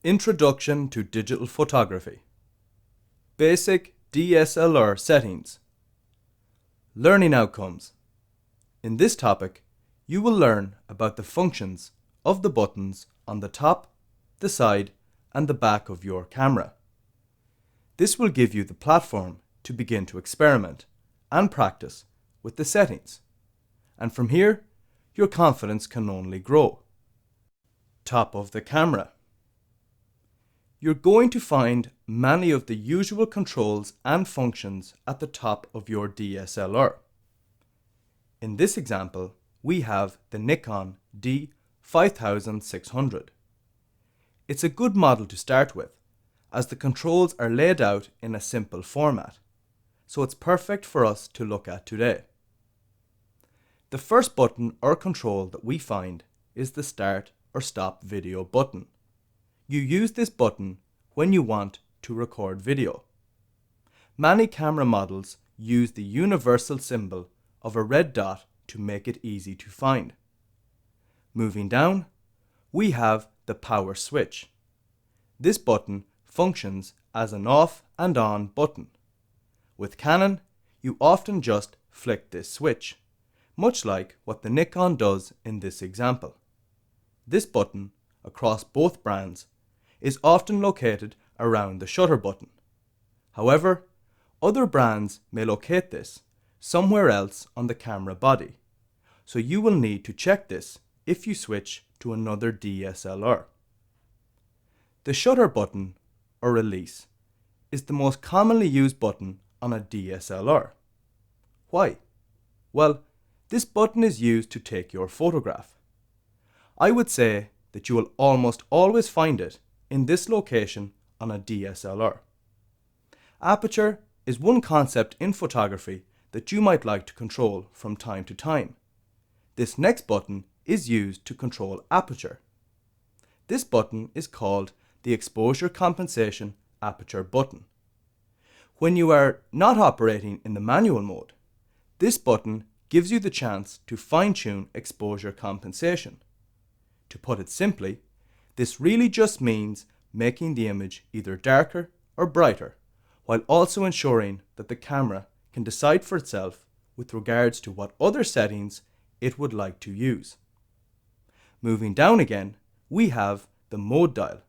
Introduction to Digital Photography. Basic DSLR settings. Learning outcomes. In this topic, you will learn about the functions of the buttons on the top, the side, and the back of your camera. This will give you the platform to begin to experiment and practice with the settings. And from here, your confidence can only grow. Top of the camera. You're going to find many of the usual controls and functions at the top of your DSLR. In this example, we have the Nikon D5600. It's a good model to start with, as the controls are laid out in a simple format, so it's perfect for us to look at today. The first button or control that we find is the Start or Stop Video button. You use this button when you want to record video. Many camera models use the universal symbol of a red dot to make it easy to find. Moving down, we have the power switch. This button functions as an off and on button. With Canon, you often just flick this switch, much like what the Nikon does in this example. This button, across both brands, is often located around the shutter button. However, other brands may locate this somewhere else on the camera body, so you will need to check this if you switch to another DSLR. The shutter button, or release, is the most commonly used button on a DSLR. Why? Well, this button is used to take your photograph. I would say that you will almost always find it in this location on a DSLR. Aperture is one concept in photography that you might like to control from time to time. This next button is used to control aperture. This button is called the Exposure Compensation Aperture button. When you are not operating in the manual mode, this button gives you the chance to fine-tune exposure compensation. To put it simply, this really just means making the image either darker or brighter, while also ensuring that the camera can decide for itself with regards to what other settings it would like to use. Moving down again, we have the mode dial.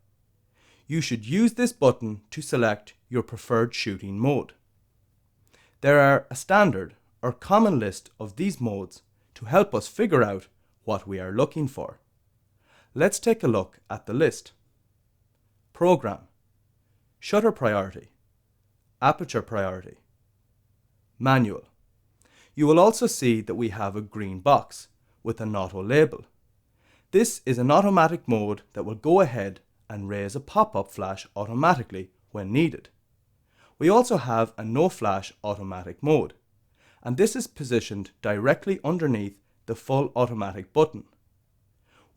You should use this button to select your preferred shooting mode. There are a standard or common list of these modes to help us figure out what we are looking for. Let's take a look at the list. Program, shutter priority, aperture priority, manual. You will also see that we have a green box with an auto label. This is an automatic mode that will go ahead and raise a pop-up flash automatically when needed. We also have a no flash automatic mode, and this is positioned directly underneath the full automatic button.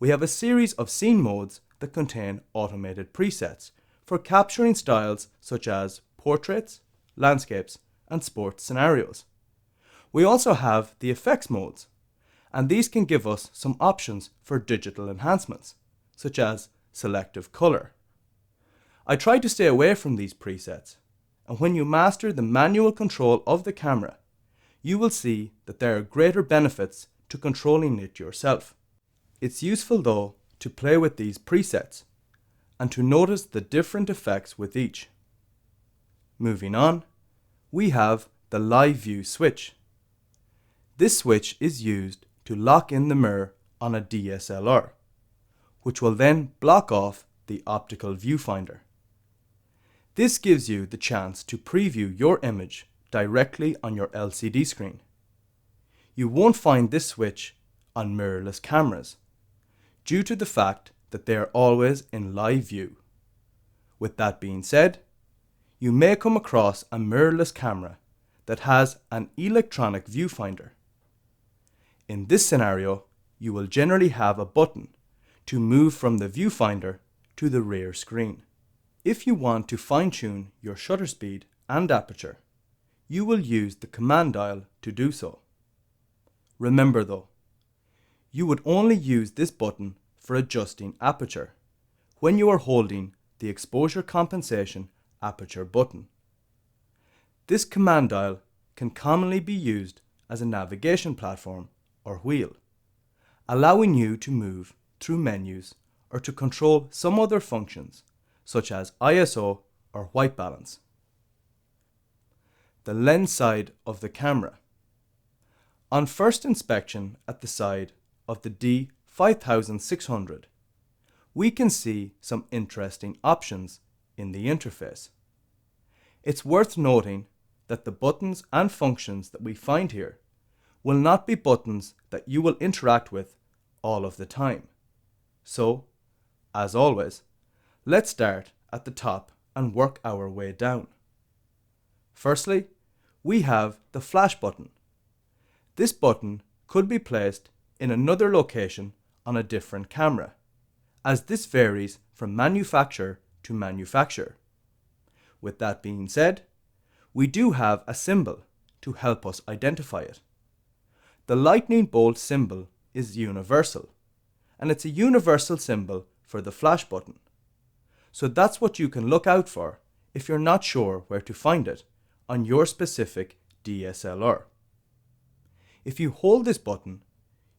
We have a series of scene modes that contain automated presets for capturing styles such as portraits, landscapes, and sports scenarios. We also have the effects modes, and these can give us some options for digital enhancements, such as selective color. I try to stay away from these presets, and when you master the manual control of the camera, you will see that there are greater benefits to controlling it yourself. It's useful though to play with these presets and to notice the different effects with each. Moving on, we have the live view switch. This switch is used to lock in the mirror on a DSLR, which will then block off the optical viewfinder. This gives you the chance to preview your image directly on your LCD screen. You won't find this switch on mirrorless cameras, due to the fact that they are always in live view. With that being said, you may come across a mirrorless camera that has an electronic viewfinder. In this scenario, you will generally have a button to move from the viewfinder to the rear screen. If you want to fine-tune your shutter speed and aperture, you will use the command dial to do so. Remember though, you would only use this button for adjusting aperture when you are holding the exposure compensation aperture button. This command dial can commonly be used as a navigation platform or wheel, allowing you to move through menus or to control some other functions such as ISO or white balance. The lens side of the camera. On first inspection at the side of the D5600, we can see some interesting options in the interface. It's worth noting that the buttons and functions that we find here will not be buttons that you will interact with all of the time. So, as always, let's start at the top and work our way down. Firstly, we have the flash button. This button could be placed in another location on a different camera, as this varies from manufacturer to manufacturer. With that being said, we do have a symbol to help us identify it. The lightning bolt symbol is universal, and it's a universal symbol for the flash button. So that's what you can look out for if you're not sure where to find it on your specific DSLR. If you hold this button,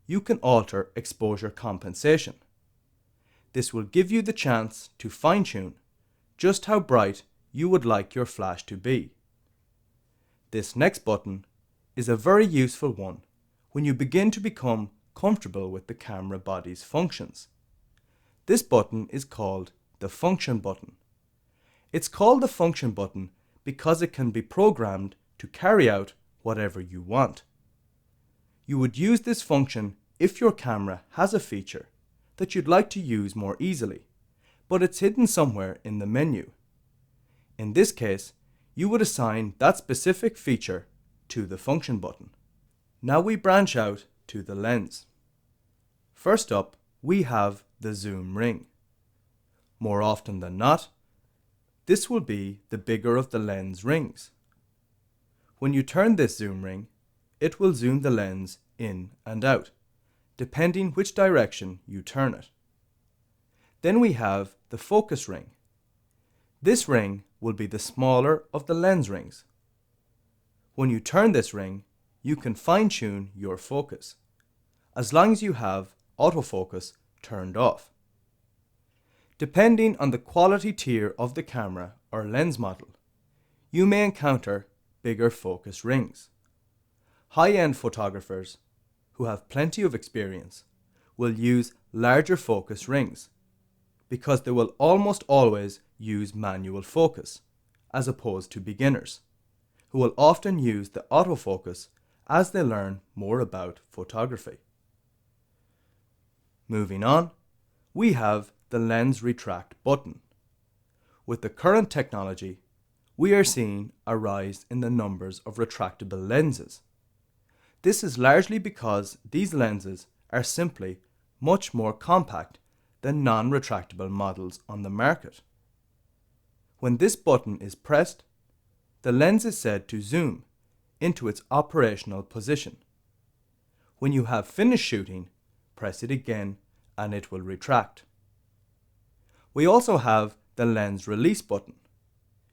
you can alter exposure compensation. This will give you the chance to fine-tune just how bright you would like your flash to be. This next button is a very useful one when you begin to become comfortable with the camera body's functions. This button is called the function button. It's called the function button because it can be programmed to carry out whatever you want. You would use this function if your camera has a feature that you'd like to use more easily, but it's hidden somewhere in the menu. In this case, you would assign that specific feature to the function button. Now we branch out to the lens. First up, we have the zoom ring. More often than not, this will be the bigger of the lens rings. When you turn this zoom ring, it will zoom the lens in and out, depending which direction you turn it. Then we have the focus ring. This ring will be the smaller of the lens rings. When you turn this ring, you can fine-tune your focus, as long as you have autofocus turned off. Depending on the quality tier of the camera or lens model, you may encounter bigger focus rings. High-end photographers who have plenty of experience will use larger focus rings because they will almost always use manual focus as opposed to beginners, who will often use the autofocus as they learn more about photography. Moving on, we have the lens retract button. With the current technology, we are seeing a rise in the numbers of retractable lenses. This is largely because these lenses are simply much more compact than non-retractable models on the market. When this button is pressed, the lens is said to zoom into its operational position. When you have finished shooting, press it again and it will retract. We also have the lens release button.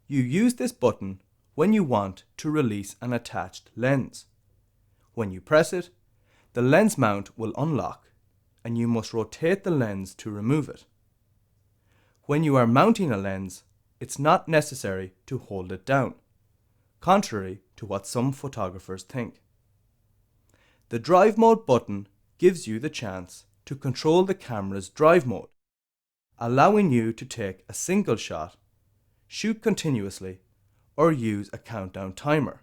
You use this button when you want to release an attached lens. When you press it, the lens mount will unlock and you must rotate the lens to remove it. When you are mounting a lens, it's not necessary to hold it down, contrary to what some photographers think. The drive mode button gives you the chance to control the camera's drive mode, allowing you to take a single shot, shoot continuously, or use a countdown timer.